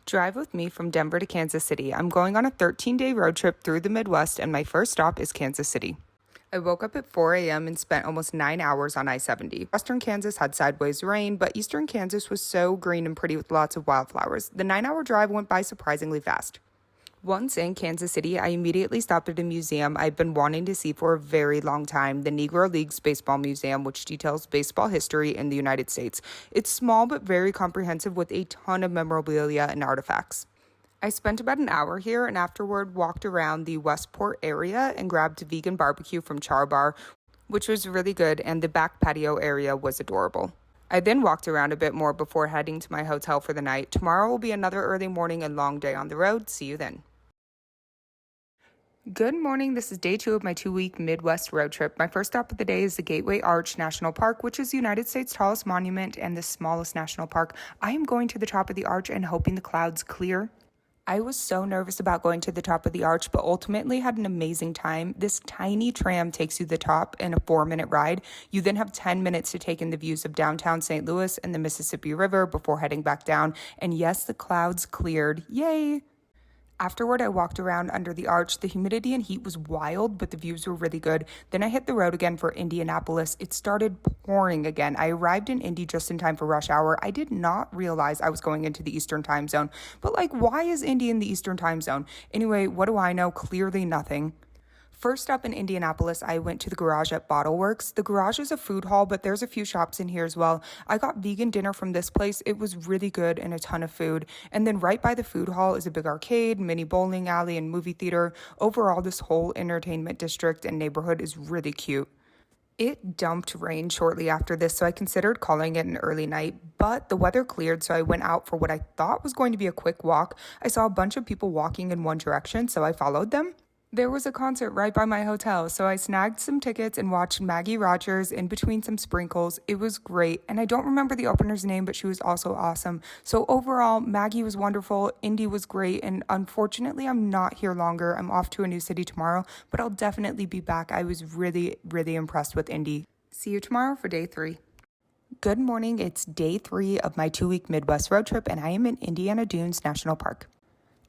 Drive with me from Denver to Kansas City. I'm going on a 13-day road trip through the Midwest, and my first stop is Kansas City. I woke up at 4 a.m. and spent almost 9 hours on I-70. Western Kansas had sideways rain, but eastern Kansas was so green and pretty with lots of wildflowers. The 9-hour drive went by surprisingly fast. Once in Kansas City, I immediately stopped at a museum I've been wanting to see for a very long time, the Negro Leagues Baseball Museum, which details baseball history in the United States. It's small but very comprehensive with a ton of memorabilia and artifacts. I spent about an hour here and afterward walked around the Westport area and grabbed vegan barbecue from Char Bar, which was really good, and the back patio area was adorable. I then walked around a bit more before heading to my hotel for the night. Tomorrow will be another early morning and long day on the road. See you then. Good morning. This is day 2 of my 2-week Midwest road trip. My first stop of the day is the Gateway Arch National Park, which is the United States' tallest monument and the smallest national park. I am going to the top of the arch and hoping the clouds clear. I was so nervous about going to the top of the arch, but ultimately had an amazing time. This tiny tram takes you to the top in a 4-minute ride. You then have 10 minutes to take in the views of downtown St. Louis and the Mississippi River before heading back down. And yes, the clouds cleared. Yay! Afterward, I walked around under the arch. The humidity and heat was wild, but the views were really good. Then I hit the road again for Indianapolis. It started pouring again. I arrived in Indy just in time for rush hour. I did not realize I was going into the Eastern time zone. But why is Indy in the Eastern time zone? Anyway, what do I know? Clearly nothing. First up in Indianapolis, I went to the garage at Bottle Works. The garage is a food hall, but there's a few shops in here as well. I got vegan dinner from this place. It was really good and a ton of food. And then right by the food hall is a big arcade, mini bowling alley, and movie theater. Overall, this whole entertainment district and neighborhood is really cute. It dumped rain shortly after this, so I considered calling it an early night, but the weather cleared, so I went out for what I thought was going to be a quick walk. I saw a bunch of people walking in one direction, so I followed them. There was a concert right by my hotel, so I snagged some tickets and watched Maggie Rogers in between some sprinkles. It was great, and I don't remember the opener's name, but she was also awesome. So overall, Maggie was wonderful, Indy was great, and unfortunately, I'm not here longer. I'm off to a new city tomorrow, but I'll definitely be back. I was really, really impressed with Indy. See you tomorrow for day 3. Good morning. It's day 3 of my 2-week Midwest road trip, and I am in Indiana Dunes National Park.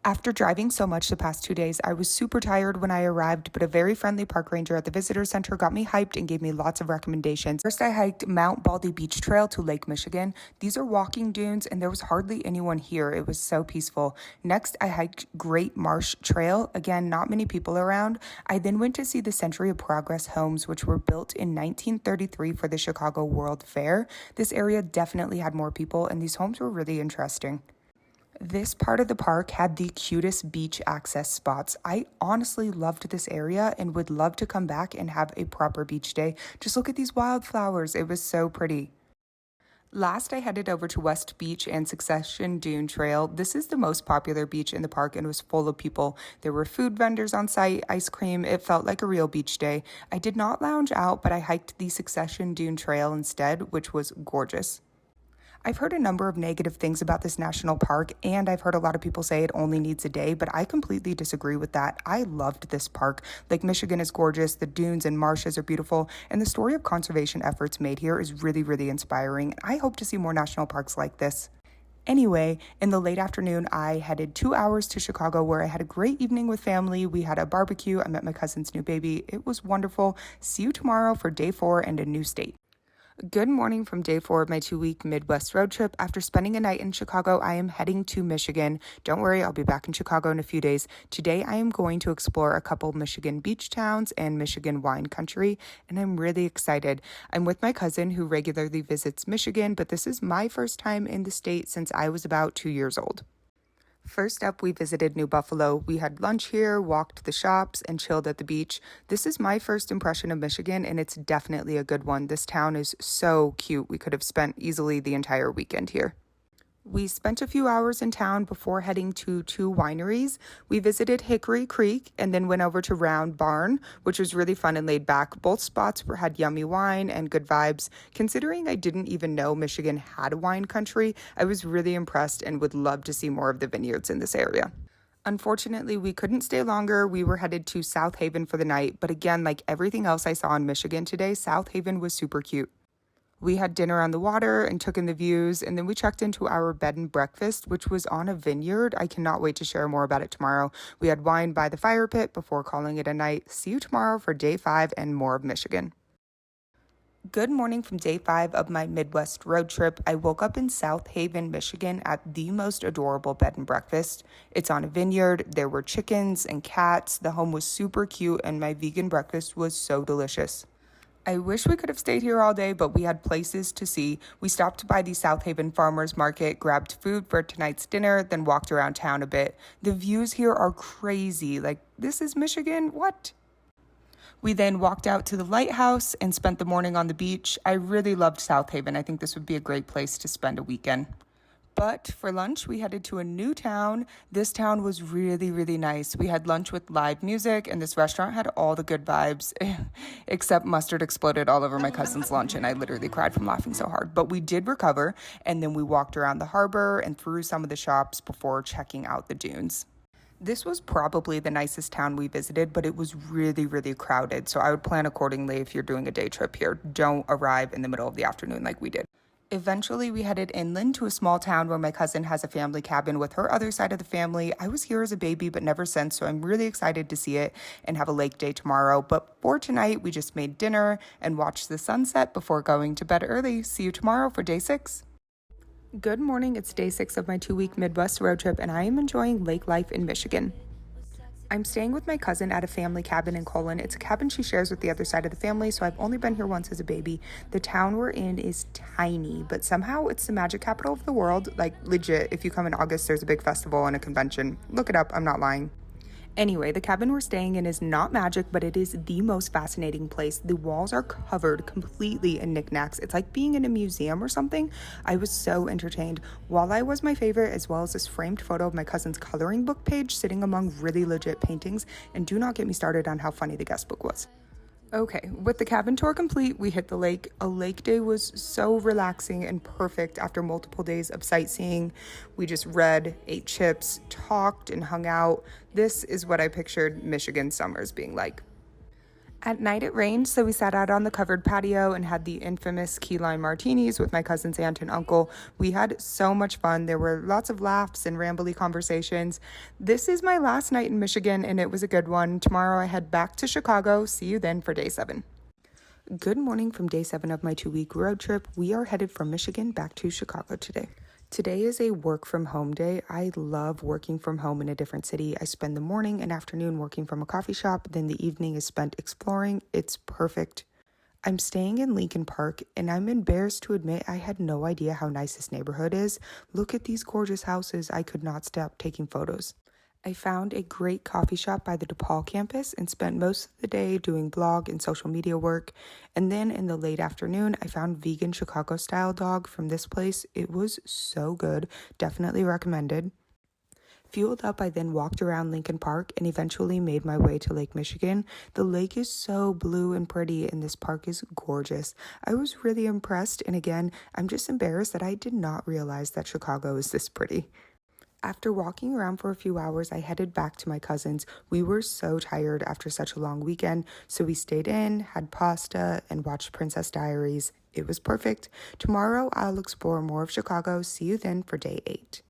After driving so much the past 2 days, I was super tired when I arrived, but a very friendly park ranger at the visitor center got me hyped and gave me lots of recommendations. First, I hiked Mount Baldy Beach Trail to Lake Michigan. These are walking dunes, and there was hardly anyone here. It was so peaceful. Next, I hiked Great Marsh Trail. Again, not many people around. I then went to see the Century of Progress homes, which were built in 1933 for the Chicago World Fair. This area definitely had more people, and these homes were really interesting. This part of the park had the cutest beach access spots. I honestly loved this area and would love to come back and have a proper beach day. Just look at these wildflowers. It was so pretty. Last, I headed over to West Beach and Succession Dune Trail. This is the most popular beach in the park and was full of people. There were food vendors on site, ice cream. It felt like a real beach day. I did not lounge out, but I hiked the Succession Dune Trail instead, which was gorgeous. I've heard a number of negative things about this national park, and I've heard a lot of people say it only needs a day, but I completely disagree with that. I loved this park. Lake Michigan is gorgeous, the dunes and marshes are beautiful, and the story of conservation efforts made here is really, really inspiring. I hope to see more national parks like this. Anyway, in the late afternoon, I headed 2 hours to Chicago where I had a great evening with family. We had a barbecue. I met my cousin's new baby. It was wonderful. See you tomorrow for day 4 and a new state. Good morning from day 4 of my 2-week Midwest road trip. After spending a night in Chicago, I am heading to Michigan. Don't worry, I'll be back in Chicago in a few days. Today, I am going to explore a couple Michigan beach towns and Michigan wine country, and I'm really excited. I'm with my cousin who regularly visits Michigan, but this is my first time in the state since I was about 2 years old. First up, we visited New Buffalo. We had lunch here, walked the shops, and chilled at the beach. This is my first impression of Michigan, and it's definitely a good one. This town is so cute. We could have spent easily the entire weekend here. We spent a few hours in town before heading to 2 wineries. We visited Hickory Creek and then went over to Round Barn, which was really fun and laid back. Both spots had yummy wine and good vibes. Considering I didn't even know Michigan had a wine country, I was really impressed and would love to see more of the vineyards in this area. Unfortunately, we couldn't stay longer. We were headed to South Haven for the night, but again, like everything else I saw in Michigan today, South Haven was super cute. We had dinner on the water and took in the views, and then we checked into our bed and breakfast, which was on a vineyard. I cannot wait to share more about it tomorrow. We had wine by the fire pit before calling it a night. See you tomorrow for day 5 and more of Michigan. Good morning from day 5 of my Midwest road trip. I woke up in South Haven, Michigan at the most adorable bed and breakfast. It's on a vineyard. There were chickens and cats. The home was super cute, and my vegan breakfast was so delicious. I wish we could have stayed here all day, but we had places to see. We stopped by the South Haven Farmers Market, grabbed food for tonight's dinner, then walked around town a bit. The views here are crazy. Like, this is Michigan? What? We then walked out to the lighthouse and spent the morning on the beach. I really loved South Haven. I think this would be a great place to spend a weekend. But for lunch, we headed to a new town. This town was really, really nice. We had lunch with live music, and this restaurant had all the good vibes, except mustard exploded all over my cousin's lunch, and I literally cried from laughing so hard. But we did recover, and then we walked around the harbor and through some of the shops before checking out the dunes. This was probably the nicest town we visited, but it was really, really crowded. So I would plan accordingly if you're doing a day trip here. Don't arrive in the middle of the afternoon like we did. Eventually, we headed inland to a small town where my cousin has a family cabin with her other side of the family. I was here as a baby, but never since, so I'm really excited to see it and have a lake day tomorrow. But for tonight, we just made dinner and watched the sunset before going to bed early. See you tomorrow for day 6. Good morning. It's day 6 of my 2-week Midwest road trip, and I am enjoying lake life in Michigan. I'm staying with my cousin at a family cabin in Colon. It's a cabin she shares with the other side of the family, so I've only been here once as a baby. The town we're in is tiny, but somehow it's the magic capital of the world. Like, legit, if you come in August, there's a big festival and a convention. Look it up, I'm not lying. Anyway, the cabin we're staying in is not magic, but it is the most fascinating place. The walls are covered completely in knickknacks. It's like being in a museum or something. I was so entertained. Walleye was my favorite, as well as this framed photo of my cousin's coloring book page sitting among really legit paintings. And do not get me started on how funny the guest book was. Okay, with the cabin tour complete, we hit the lake. A lake day was so relaxing and perfect after multiple days of sightseeing. We just read, ate chips, talked, and hung out. This is what I pictured Michigan summers being like. At night it rained, so we sat out on the covered patio and had the infamous key lime martinis with my cousin's aunt and uncle. We had so much fun. There were lots of laughs and rambly conversations. This is my last night in Michigan, and it was a good one. Tomorrow I head back to Chicago. See you then for day 7. Good morning from day 7 of my 2-week road trip. We are headed from Michigan back to Chicago today. Today is a work from home day. I love working from home in a different city. I spend the morning and afternoon working from a coffee shop, then the evening is spent exploring. It's perfect. I'm staying in Lincoln Park, and I'm embarrassed to admit I had no idea how nice this neighborhood is. Look at these gorgeous houses. I could not stop taking photos. I found a great coffee shop by the DePaul campus and spent most of the day doing blog and social media work. And then in the late afternoon, I found vegan Chicago-style dog from this place. It was so good. Definitely recommended. Fueled up, I then walked around Lincoln Park and eventually made my way to Lake Michigan. The lake is so blue and pretty, and this park is gorgeous. I was really impressed, and again, I'm just embarrassed that I did not realize that Chicago is this pretty. After walking around for a few hours, I headed back to my cousin's. We were so tired after such a long weekend, so we stayed in, had pasta, and watched Princess Diaries. It was perfect. Tomorrow, I'll explore more of Chicago. See you then for day 8.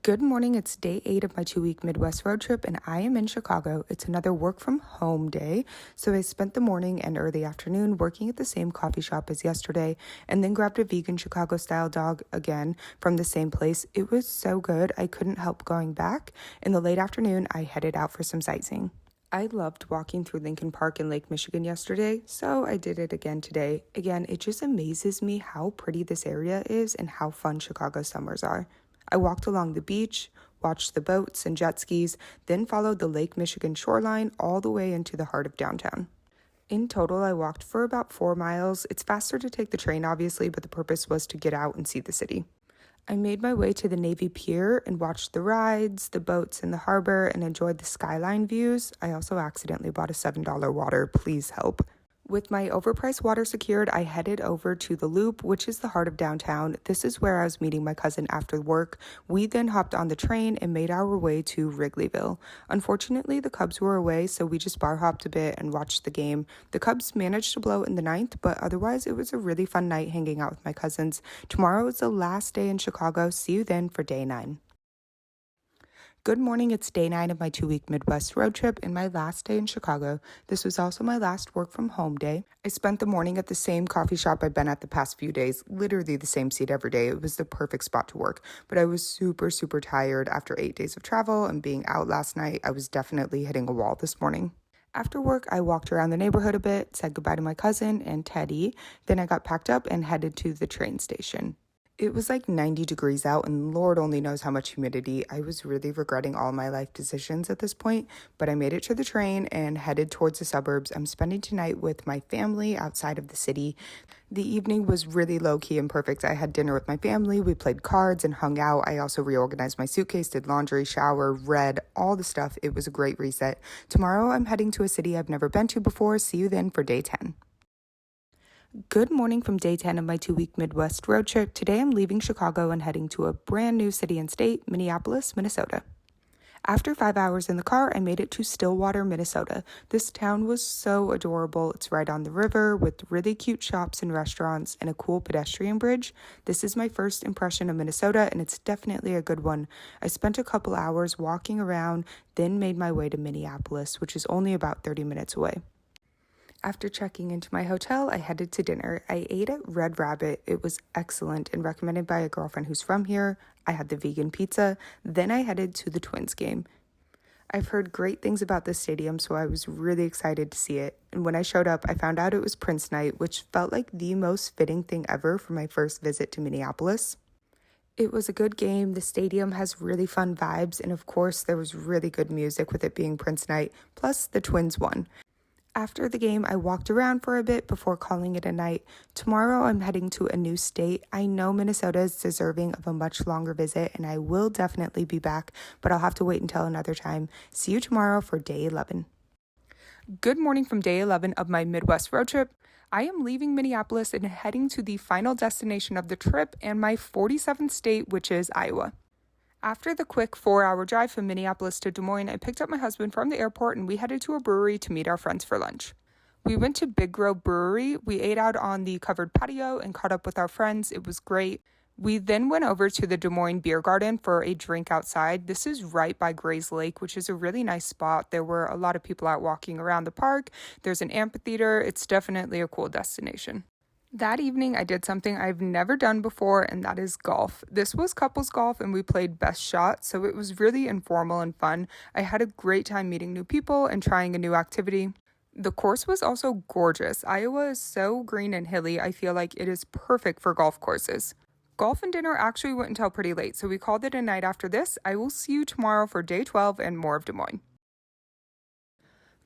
Good morning. It's day 8 of my 2-week Midwest road trip, and I am in Chicago. It's another work from home day, so I spent the morning and early afternoon working at the same coffee shop as yesterday, and then grabbed a vegan Chicago-style dog again from the same place. It was so good, I couldn't help going back. In the late afternoon, I headed out for some sightseeing. I loved walking through Lincoln Park in Lake Michigan yesterday, so I did it again today. Again, it just amazes me how pretty this area is and how fun Chicago summers are. I walked along the beach, watched the boats and jet skis, then followed the Lake Michigan shoreline all the way into the heart of downtown. In total, I walked for about 4 miles. It's faster to take the train, obviously, but the purpose was to get out and see the city. I made my way to the Navy Pier and watched the rides, the boats in the harbor, and enjoyed the skyline views. I also accidentally bought a $7 water. Please help. With my overpriced water secured, I headed over to the Loop, which is the heart of downtown. This is where I was meeting my cousin after work. We then hopped on the train and made our way to Wrigleyville. Unfortunately, the Cubs were away, so we just bar hopped a bit and watched the game. The Cubs managed to blow in the ninth, but otherwise it was a really fun night hanging out with my cousins. Tomorrow is the last day in Chicago. See you then for day 9. Good morning, it's day 9 of my 2-week Midwest road trip and my last day in Chicago. This was also my last work from home day. I spent the morning at the same coffee shop I've been at the past few days, literally the same seat every day. It was the perfect spot to work, but I was super tired after 8 days of travel and being out last night. I was definitely hitting a wall this morning. After work, I walked around the neighborhood a bit, said goodbye to my cousin and Teddy. Then I got packed up and headed to the train station. It was like 90 degrees out, and Lord only knows how much humidity. I was really regretting all my life decisions at this point, but I made it to the train and headed towards the suburbs. I'm spending tonight with my family outside of the city. The evening was really low-key and perfect. I had dinner with my family, we played cards and hung out. I also reorganized my suitcase, did laundry, shower, read, all the stuff. It was a great reset. Tomorrow, I'm heading to a city I've never been to before. See you then for day 10. Good morning from day 10 of my 2-week Midwest road trip. Today I'm leaving Chicago and heading to a brand new city and state, Minneapolis, Minnesota. After 5 hours in the car, I made it to Stillwater, Minnesota. This town was so adorable. It's right on the river with really cute shops and restaurants and a cool pedestrian bridge. This is my first impression of Minnesota, and it's definitely a good one. I spent a couple hours walking around, then made my way to Minneapolis, which is only about 30 minutes away. After checking into my hotel, I headed to dinner. I ate at Red Rabbit. It was excellent and recommended by a girlfriend who's from here. I had the vegan pizza. Then I headed to the Twins game. I've heard great things about this stadium, so I was really excited to see it. And when I showed up, I found out it was Prince night, which felt like the most fitting thing ever for my first visit to Minneapolis. It was a good game. The stadium has really fun vibes, and of course, there was really good music with it being Prince night, plus the Twins won. After the game, I walked around for a bit before calling it a night. Tomorrow, I'm heading to a new state. I know Minnesota is deserving of a much longer visit, and I will definitely be back, but I'll have to wait until another time. See you tomorrow for day 11. Good morning from day 11 of my Midwest road trip. I am leaving Minneapolis and heading to the final destination of the trip and my 47th state, which is Iowa. After the quick 4-hour drive from Minneapolis to Des Moines, I picked up my husband from the airport and we headed to a brewery to meet our friends for lunch. We went to Big Grove Brewery. We ate out on the covered patio and caught up with our friends. It was great. We then went over to the Des Moines Beer Garden for a drink outside. This is right by Gray's Lake, which is a really nice spot. There were a lot of people out walking around the park. There's an amphitheater. It's definitely a cool destination. That evening, I did something I've never done before, and that is golf. This was couples golf, and we played best shot, so it was really informal and fun. I had a great time meeting new people and trying a new activity. The course was also gorgeous. Iowa is so green and hilly, I feel like it is perfect for golf courses. Golf and dinner actually went until pretty late, so we called it a night after this. I will see you tomorrow for day 12 and more of Des Moines.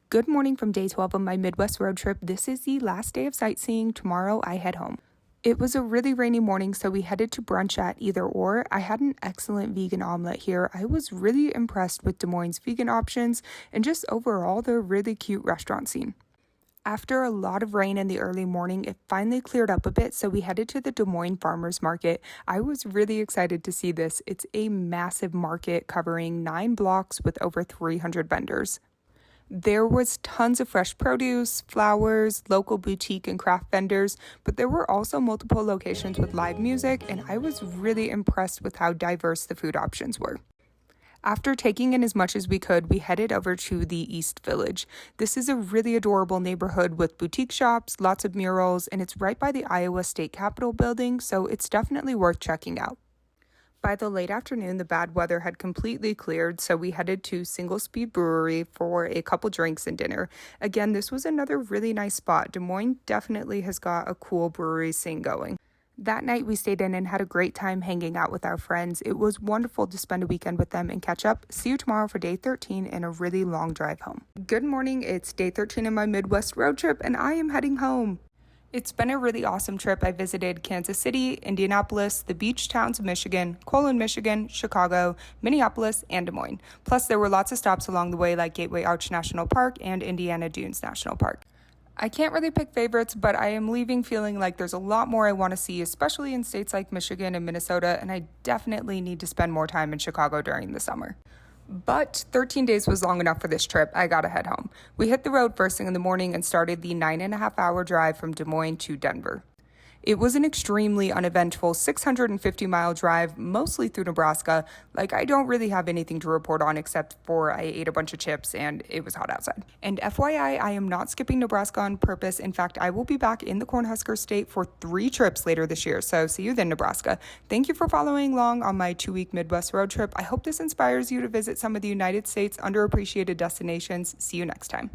Good morning from day 12 of my Midwest road trip. This is the last day of sightseeing. Tomorrow I head home. It was a really rainy morning, so we headed to brunch at Either Or. I had an excellent vegan omelet here. I was really impressed with Des Moines' vegan options and just overall the really cute restaurant scene. After a lot of rain in the early morning, it finally cleared up a bit, so we headed to the Des Moines Farmers Market. I was really excited to see this. It's a massive market covering 9 blocks with over 300 vendors. There was tons of fresh produce, flowers, local boutique and craft vendors, but there were also multiple locations with live music, and I was really impressed with how diverse the food options were. After taking in as much as we could, we headed over to the East Village. This is a really adorable neighborhood with boutique shops, lots of murals, and it's right by the Iowa State Capitol building, so it's definitely worth checking out. By the late afternoon, the bad weather had completely cleared, so we headed to Single Speed Brewery for a couple drinks and dinner. Again, this was another really nice spot. Des Moines definitely has got a cool brewery scene going. That night, we stayed in and had a great time hanging out with our friends. It was wonderful to spend a weekend with them and catch up. See you tomorrow for day 13 and a really long drive home. Good morning, it's day 13 of my Midwest road trip, and I am heading home. It's been a really awesome trip. I visited Kansas City, Indianapolis, the beach towns of Michigan, Colon, Michigan, Chicago, Minneapolis, and Des Moines. Plus, there were lots of stops along the way like Gateway Arch National Park and Indiana Dunes National Park. I can't really pick favorites, but I am leaving feeling like there's a lot more I want to see, especially in states like Michigan and Minnesota, and I definitely need to spend more time in Chicago during the summer. But 13 days was long enough for this trip. I gotta head home. We hit the road first thing in the morning and started the 9.5 hour drive from Des Moines to Denver. It was an extremely uneventful 650-mile drive, mostly through Nebraska. Like, I don't really have anything to report on except for I ate a bunch of chips and it was hot outside. And FYI, I am not skipping Nebraska on purpose. In fact, I will be back in the Cornhusker State for 3 trips later this year. So see you then, Nebraska. Thank you for following along on my 2-week Midwest road trip. I hope this inspires you to visit some of the United States' underappreciated destinations. See you next time.